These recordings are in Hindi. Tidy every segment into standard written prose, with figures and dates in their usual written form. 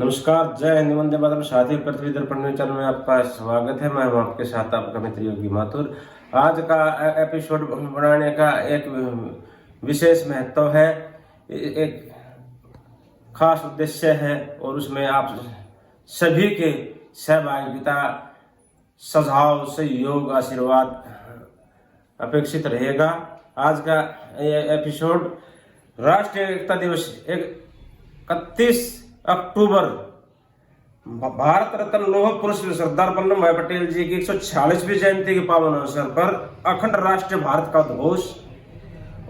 नमस्कार, जय हिंद, वंदे मातरम। साथी पृथ्वी दर्पण न्यूज चैनल में आपका स्वागत है। मैं हूं आपके साथ आपका मित्र योगी माथुर। आज का एपिसोड बनाने का एक विशेष महत्व है, एक खास उद्देश्य है और उसमें आप सभी के सहभागिता, सुझाव, सहयोग, आशीर्वाद अपेक्षित रहेगा। आज का एपिसोड राष्ट्रीय एकता दिवस 31 अक्टूबर भारत रत्न लौह पुरुष सरदार वल्लभ भाई पटेल जी की 146वीं जयंती के पावन अवसर पर अखंड राष्ट्रीय भारत का उद्घोष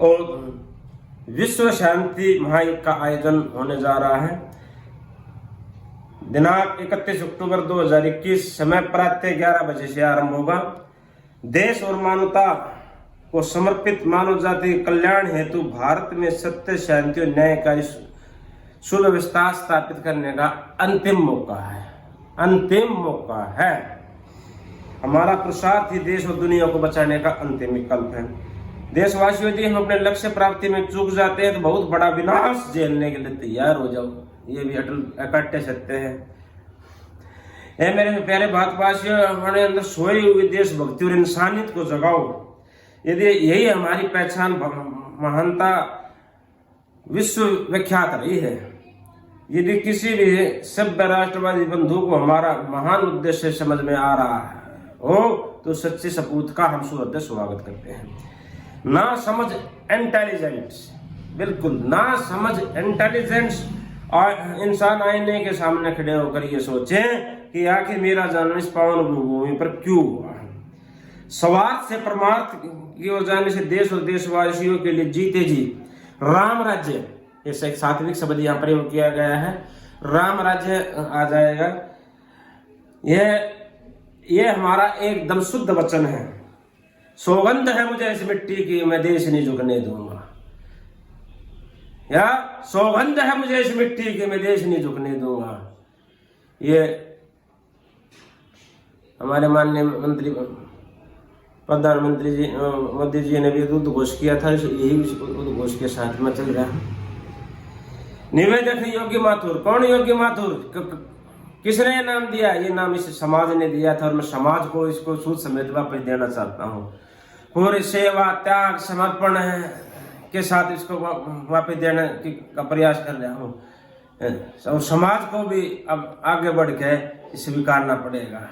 और विश्व शांति महायज्ञ का आयोजन होने जा रहा है। दिनांक 31 अक्टूबर 2021 समय प्रातः 11 बजे से आरंभ होगा। देश और मानवता को समर्पित मानव जाति के कल्याण हेतु भारत में सत्य, शांति और न्याय का सुव्यवस्था स्थापित करने का अंतिम मौका है। हमारा पुरुषार्थ ही देश और दुनिया को बचाने का अंतिम विकल्प है। देशवासियों, यदि हम अपने लक्ष्य प्राप्ति में चूक जाते हैं तो बहुत बड़ा विनाश झेलने के लिए तैयार हो जाओ। ये भी अटल अकट्य सत्य है। ए मेरे प्यारे भारतवासियों, हमारे अंदर सोई हुई देशभक्ति और इंसानियत को जगाओ। यदि यही हमारी पहचान, महानता विश्व विख्यात रही है, यदि किसी भी सभ्य राष्ट्रवादी बंधु को हमारा महान उद्देश्य समझ में आ रहा हो तो सच्चे सपूत का हम सुहृदय स्वागत करते हैं। ना समझ इंटेलिजेंस, बिल्कुल ना समझ इंटेलिजेंस और इंसान आईने के सामने खड़े होकर ये सोचे कि आखिर मेरा जन्म इस पावन भूमि पर क्यों हुआ। स्वार्थ से परमार्थ की ओर जाने से देश और देशवासियों के लिए जीते जी राम राज्य, इस एक सात्विक शब्द यहाँ प्रयोग किया गया है, राम राज्य आ जाएगा। यह हमारा एकदम शुद्ध वचन है। सौगंध है मुझे इस मिट्टी की, मैं देश नहीं झुकने दूंगा। या सौगंध है मुझे इस मिट्टी की, मैं देश नहीं झुकने दूंगा। ये हमारे माननीय मंत्री प्रधानमंत्री जी मोदी जी ने भी उद्घोष किया था। यही उद्घोष के साथ में चल रहा है। निवेदक है योगी माथुर। कौन योगी माथुर? किसने नाम दिया? ये नाम इस समाज ने दिया था और मैं समाज को इसको सूद समेत वापस देना चाहता हूँ। पूरी सेवा, त्याग, समर्पण के साथ इसको वापस देने का प्रयास कर रहा हूँ और समाज को भी अब आगे बढ़ के स्वीकारना पड़ेगा।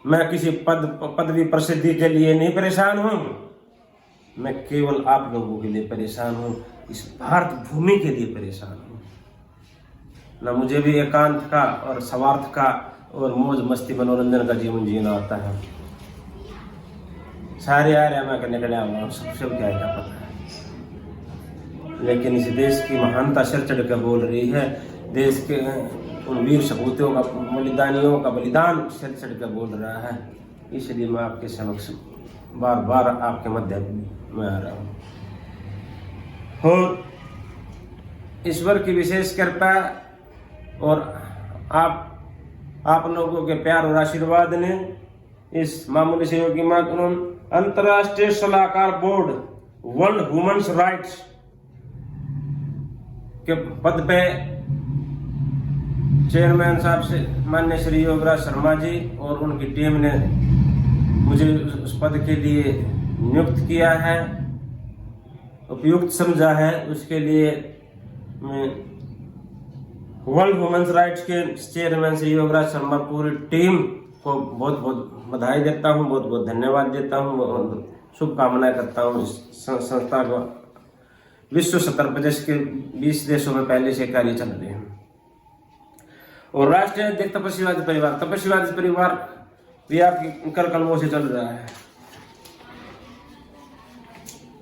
मैं किसी पदवी प्रसिद्धि के लिए नहीं परेशान हूँ, मैं केवल आप लोगों के लिए परेशान हूँ, इस भारत भूमि के लिए परेशान हूँ। ना मुझे भी एकांत का और स्वार्थ का और मौज मस्ती मनोरंजन का जीवन जीना आता है। सारे आ रहे मैं करने के लिए सब क्या पता है, लेकिन इस देश की महानता सिर चढ़ कर बोल रही है। देश के उन वीर सपूतों का, बलिदानियों का बलिदान सिर चढ़ कर बोल रहा है। इसलिए मैं आपके समक्ष बार बार आपके मध्य में आ रहा हूँ। और ईश्वर की विशेष कृपा और आप लोगों के प्यार और आशीर्वाद ने इस मामूली सहयोग के माध्यम अंतर्राष्ट्रीय सलाहकार बोर्ड वर्ल्ड ह्यूमन राइट्स के पद पे चेयरमैन साहब से माननीय श्री योगराज शर्मा जी और उनकी टीम ने मुझे उस पद के लिए नियुक्त किया है, उपयुक्त समझा है। उसके लिए मैं वर्ल्ड ह्यूमन राइट्स के चेयरमैन श्री योगराज शर्मा पूरी टीम को बहुत बहुत बधाई देता हूँ, बहुत बहुत धन्यवाद देता हूँ, शुभकामनाएं करता हूँ। इस संस्था को विश्व स्तर पर जिसके 20 देशों में पहले से कार्य चल रहे हैं। और राष्ट्रीय अध्यक्ष तपस्वीवादी परिवार भी आपकी कर कलमों से चल रहा है।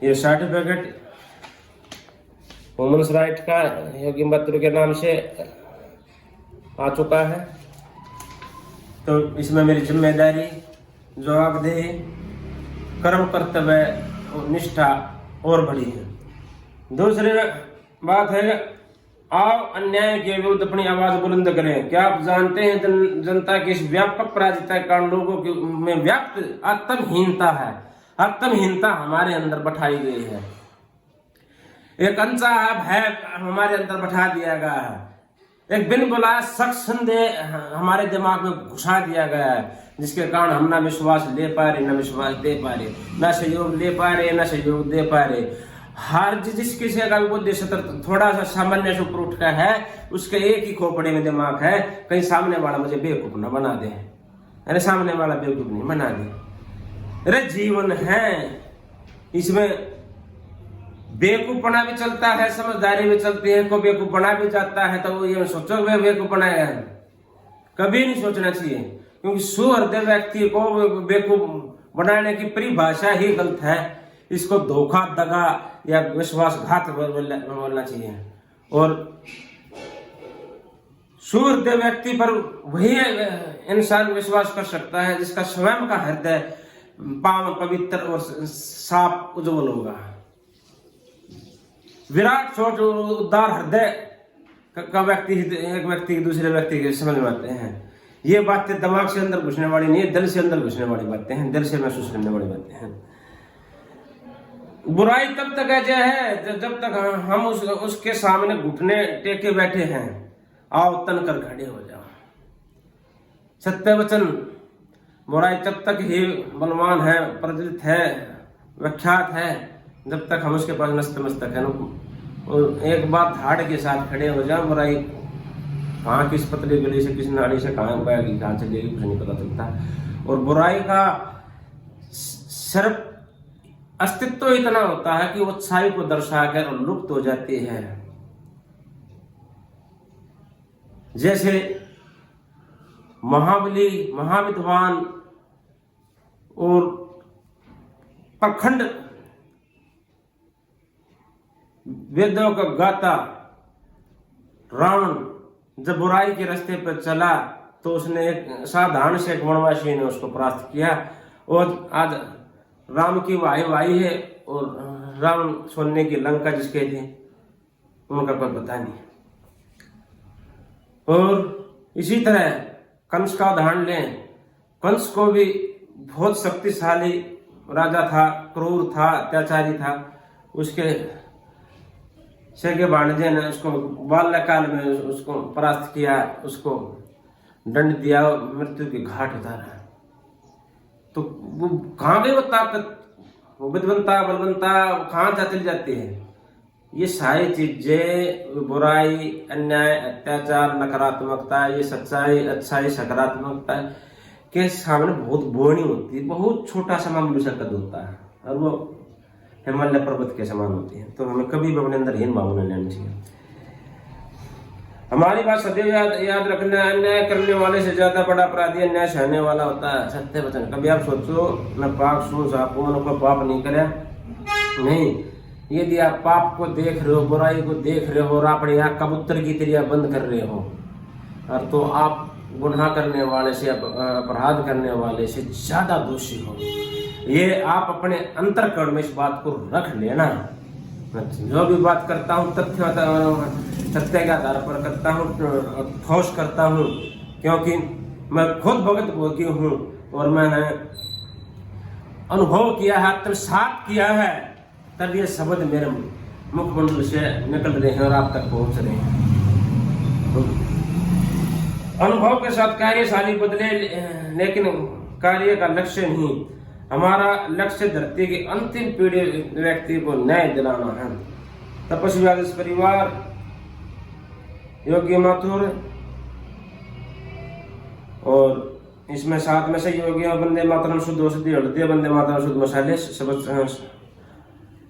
ये सर्टिफिकेट ह्यूमन राइट का योगी माथुर के नाम से आ चुका है। तो इसमें मेरी जिम्मेदारी, जवाबदेही, कर्म, कर्तव्य और निष्ठा और बड़ी है। दूसरी बात है, आओ अन्याय के विरुद्ध अपनी आवाज बुलंद करें। क्या आप जानते हैं जनता की इस व्यापक पराजिता के कारण लोगों में व्याप्त आत्महीनता है। आत्महीनता हमारे अंदर बैठाई गई है। एक अंचा भय हमारे अंदर बैठा दिया गया है। एक बिन बुलाया शक संदेह हमारे दिमाग में घुसा दिया गया है, जिसके कारण हम ना विश्वास ले पा रहे, ना विश्वास दे पा रहे, ना सहयोग ले पा रहे, ना सहयोग दे पा रहे। हर जिस किसी का भी बुद्धि सत्र थोड़ा सा सामान्य से ऊपर उठ का है, उसके एक ही खोपड़े में दिमाग है, कहीं सामने वाला मुझे बेवकूफ न बना दे, अरे सामने वाला बेवकूफ नहीं बना दे। अरे जीवन है, इसमें बेवकूफपना भी चलता है, समझदारी भी चलती है, को बेवकूफ बना भी जाता है, तो वो ये सोचो बेवकूफ बनाया है, कभी नहीं सोचना चाहिए, क्योंकि सुहृदय व्यक्ति को बेवकूफ बनाने की परिभाषा ही गलत है। इसको धोखा, दगा या विश्वासघात बोलना चाहिए। और सुहृदय व्यक्ति पर वही इंसान विश्वास कर सकता है जिसका स्वयं का हृदय पावन, पवित्र और साफ उज्जवल होगा। विराट सोच उदार हृदय का व्यक्ति एक व्यक्ति दूसरे व्यक्ति के समझ में आते हैं। ये बातें दिमाग से अंदर घुसने वाली नहीं है, दिल से अंदर घुसने वाली बातें हैं, दिल से महसूस करने वाली बातें हैं। बुराई तब तक है जब तक हम उसके सामने घुटने टेके बैठे हैं। आओ तन कर खड़े हो जाओ। सत्य वचन, बुराई तब तक ही बलवान है, प्रचलित है, विख्यात है, जब तक हम उसके पास नतमस्तक है। और एक बात हाड़ के साथ खड़े हो जाओ, बुराई कहाँ किस पतली गली से किस नाली से कहाँ बहेगी, कहाँ चलेगी, कुछ नहीं पता चलता। और बुराई का सिर्फ अस्तित्व इतना होता है कि वो अच्छाई को दर्शाकर लुप्त हो जाती है। जैसे महाबली, महाविद्वान और प्रखंड वेदों का गाता रावण जब बुराई के रास्ते पर चला तो उसने एक साधारण से एक वनवासी ने उसको परास्त किया। और आज राम की वाही है और रावण सोने की लंका जिसके थे उनका कोई पता नहीं। और इसी तरह कंस का उदाहरण लें, कंस को भी बहुत शक्तिशाली राजा था, क्रूर था, अत्याचारी था। उसके सगे भाणजे ने उसको बाल्यकाल में उसको परास्त किया, उसको दंड दिया, मृत्यु के घाट उतारा। तो वो कहाँ गई वो ताकत, वो विद्वंता, बलवंता कहाँ चली जाती है। ये सारी चीजें, बुराई, अन्याय, अत्याचार, नकारात्मकता, ये सच्चाई, अच्छाई, सकारात्मकता के सामने बहुत बोनी होती है, बहुत छोटा सा मामूली सा कद होता है और वो हिमालय पर्वत के समान होती है। तो हमें कभी भी अपने अंदर हीन भावना लेनी चाहिए। हमारी बात सदैव याद रखना, अन्याय करने वाले से ज्यादा बड़ा अपराधी अन्याय सहने वाला होता है। सत्य वचन। कभी आप सोचो, मैं पाप सू सापू को पाप नहीं करे नहीं। यदि आप पाप को देख रहे हो, बुराई को देख रहे हो और अपने यहाँ कबूतर की तरह बंद कर रहे हो, और तो आप गुनाह करने वाले से, अपराध करने वाले से ज्यादा दोषी हो। ये आप अपने अंतर्करण में इस बात को रख लेना। जो भी बात करता हूँ सत्य के आधार पर करता हूँ, ठोस करता हूँ, क्योंकि मैं खुद भगत भोगी हूँ और मैंने अनुभव किया है, आत्मसात किया है, तब ये शब्द मेरे मुखमंडल से निकल रहे हैं और आप तक पहुंच रहे हैं। अनुभव के साथ कार्यशाली बदले, लेकिन कार्य का लक्ष्य नहीं। हमारा लक्ष्य धरती की अंतिम पीढ़ी व्यक्ति को न्याय दिलाना है। तपस्वी आदर्श परिवार, योगी माथुर, और इसमें साथ में सहयोगी वंदे मातरम शुद्ध औषधि हृदय, वंदे मातरम शुद्ध मसाले,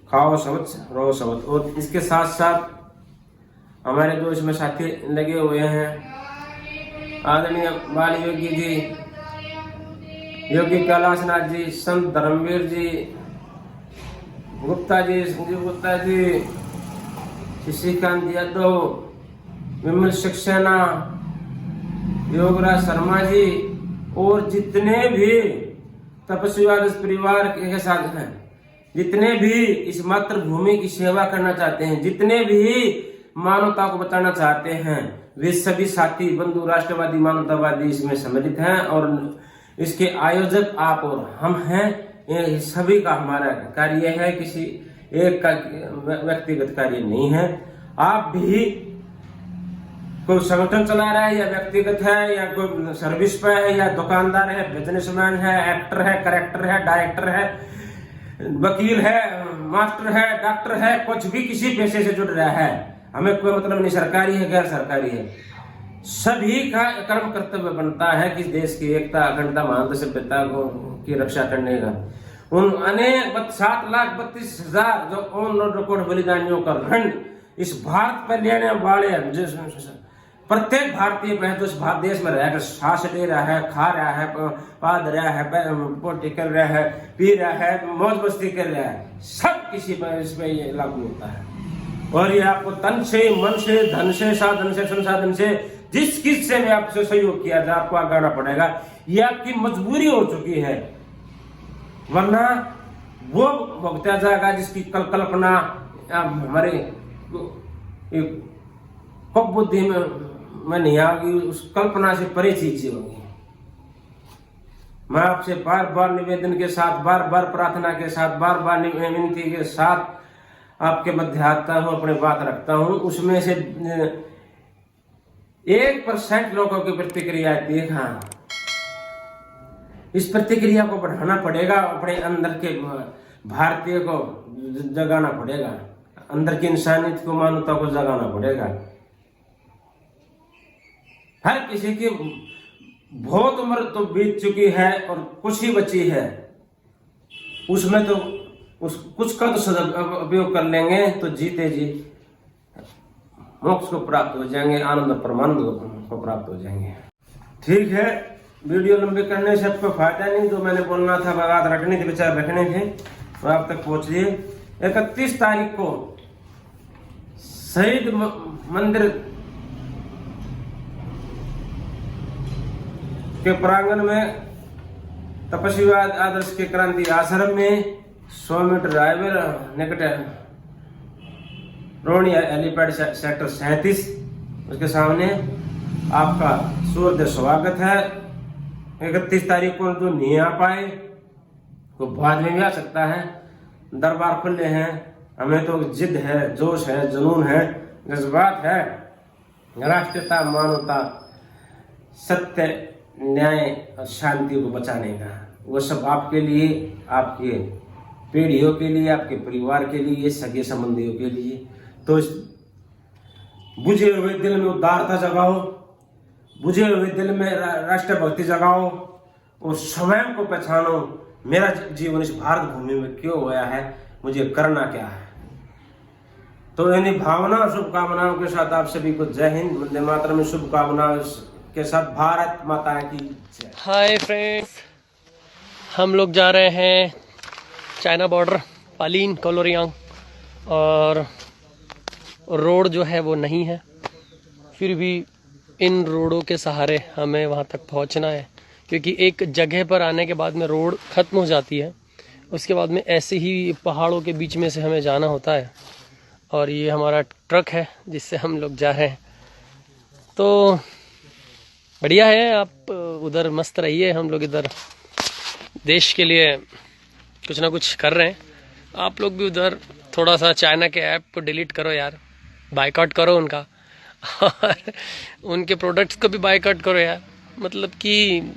खाओ सबच रहो सबच। और इसके साथ साथ हमारे जो इसमें साथी लगे हुए हैं, आदरणीय बाल योगी जी, योगी कैलाशनाथ जी, संत धर्मवीर जी, गुप्ता जी, संजीव गुप्ता जी, शशिकांत यादव, विमल सक्सेना, योगराज शर्मा जी, और जितने भी तपस्वी आदर्श परिवार के साथ हैं, जितने भी इस मातृभूमि की सेवा करना चाहते हैं, जितने भी मानवता को बचाना चाहते हैं, वे सभी साथी, बंधु, राष्ट्रवादी, मानवतावादी इसमें सम्मिलित हैं। और इसके आयोजक आप और हम हैं। ये सभी का हमारा कार्य है, किसी एक का व्यक्तिगत कार्य नहीं है। आप भी कोई संगठन चला रहा है या व्यक्तिगत है या कोई सर्विस पे है या दुकानदार है, बिजनेसमैन है, एक्टर है, करेक्टर है, डायरेक्टर है, वकील है, मास्टर है, डॉक्टर है, कुछ भी किसी पेशे से जुड़ रहा है, हमें कोई मतलब नहीं, सरकारी है गैर सरकारी है, सभी का कर्म कर्तव्य बनता है कि देश की एकता, अखंडता, महानता, सभ्यता को की रक्षा करने का। उन अनेक 7,32,000 जो ऑन रिकॉर्ड बलिदानियों का ऋण इस भारत पर लेने वाले प्रत्येक भारतीय पे जो इस देश में रहकर सांस ले रहा है, खा रहा है, पाद रहा है, पोटी कर रहा है, पी रहा है, मौज मस्ती कर रहा है, सब किसी पर इस पे ये लागू होता है। और ये आपको तन से, मन से, धन से, साधन से, संसाधन से, जिस किस से भी आपसे सहयोग किया जाए आपको आगाना पड़ेगा। ये आपकी मजबूरी हो चुकी है, वरना वो भुगता जाएगा जिसकी कल्पना हमारे कब बुद्धि में नहीं आएगी, उस कल्पना से परे चीजें होंगी। मैं आपसे बार बार निवेदन के साथ, बार बार प्रार्थना के साथ, बार बार विनती के साथ आपके मध्य आता हूं, अपनी बात रखता हूं। उसमें से 1% लोगों की प्रतिक्रिया देखा, इस प्रतिक्रिया को बढ़ाना पड़ेगा, अपने अंदर के भारतीय को जगाना पड़ेगा, अंदर की इंसानियत को, मानवता को जगाना पड़ेगा। हर किसी की बहुत उम्र तो बीत चुकी है और कुछ ही बची है, उसमें तो कुछ का तो सदुपयोग कर लेंगे तो जीते जी मोक्ष को प्राप्त हो जाएंगे, आनंद और परमानंद को प्राप्त हो जाएंगे। ठीक है, वीडियो लंबी करने से आपको फायदा नहीं, जो मैंने बोलना था, बात रखनी थी, विचार रखने थे, वो आप तक पहुंच लिए। 31 तारीख को शहीद मंदिर के प्रांगण में तपस्वीवाद आदर्श के क्रांति आश्रम में 100 मीटर हाईवे निकट रोहनी हेलीपैड सेक्टर 37 उसके सामने आपका सूर्य स्वागत है। 31 तारीख को जो नहीं आ पाए वो बाद में भी आ सकता है, दरबार खुले हैं। हमें तो जिद है, जोश है, जुनून है, जज्बात है, राष्ट्रीयता, मानवता, सत्य, न्याय और शांति को बचाने का। वो सब आपके लिए, आपके पीढ़ियों के लिए, आपके परिवार के लिए, सगे संबंधियों के लिए। तो बुझे हुए दिल में उदारता जगाओ, बुझे हुए दिल में राष्ट्रभक्ति जगाओ और स्वयं को पहचानो, मेरा जीवन इस भारत भूमि में क्यों हुआ है, मुझे करना क्या है। तो इन्हीं भावना शुभकामनाओं के साथ आप सभी को जय हिंद, वंदे मातरम में शुभकामनाओं के साथ भारत माता की जय। हाय फ्रेंड्स, हम लोग जा रहे हैं चाइना बॉर्डर, पालीन, कोलोरियांग, और रोड जो है वो नहीं है, फिर भी इन रोडों के सहारे हमें वहाँ तक पहुँचना है, क्योंकि एक जगह पर आने के बाद में रोड ख़त्म हो जाती है, उसके बाद में ऐसे ही पहाड़ों के बीच में से हमें जाना होता है। और ये हमारा ट्रक है जिससे हम लोग जा रहे हैं। तो बढ़िया है, आप उधर मस्त रहिए, हम लोग इधर देश के लिए कुछ ना कुछ कर रहे हैं। आप लोग भी उधर थोड़ा सा चाइना के ऐप को डिलीट करो यार, बायकॉट करो उनका, और उनके प्रोडक्ट्स को भी बायकॉट करो यार। मतलब कि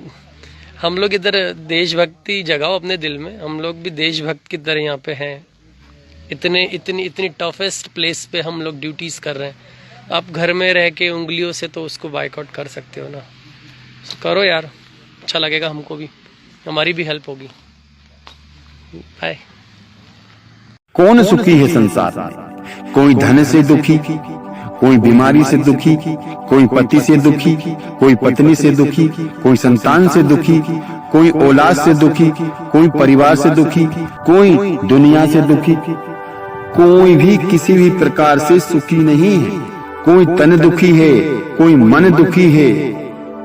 हम लोग इधर देशभक्ति जगाओ अपने दिल में, हम लोग भी देशभक्त की तरह यहाँ पे हैं। इतनी टफेस्ट प्लेस पे हम लोग ड्यूटीज़ कर रहे हैं। आप घर में रह के उंगलियों से तो उसको बायकॉट कर सकते हो ना, करो यार, अच्छा लगेगा हमको भी, हमारी भी हेल्प होगी। बाय। कौन सुखी है संसार में? कोई धन से दुखी, कोई बीमारी से दुखी, कोई पति से दुखी, कोई पत्नी से दुखी, कोई संतान से दुखी, कोई औलाद से दुखी, कोई परिवार से दुखी, कोई दुनिया से दुखी। कोई भी किसी भी प्रकार से सुखी नहीं है। कोई तन दुखी है, कोई मन दुखी है,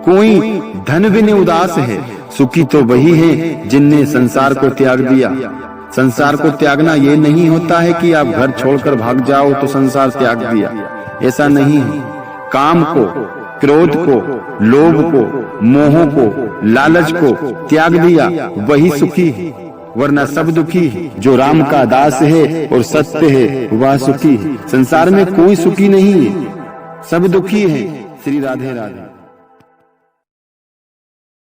कोई धन बिन उदास है। सुखी तो वही है जिनने संसार को त्याग दिया। संसार को त्यागना ये नहीं होता है कि आप घर छोड़कर भाग जाओ तो संसार त्याग दिया, ऐसा नहीं है। काम को, क्रोध को, लोभ को, मोह को, लालच को त्याग दिया, वही सुखी है, वरना सब दुखी है। जो राम का दास है और सत्य है वह सुखी है। संसार में कोई सुखी नहीं है। सब दुखी हैं। श्री राधे राधे।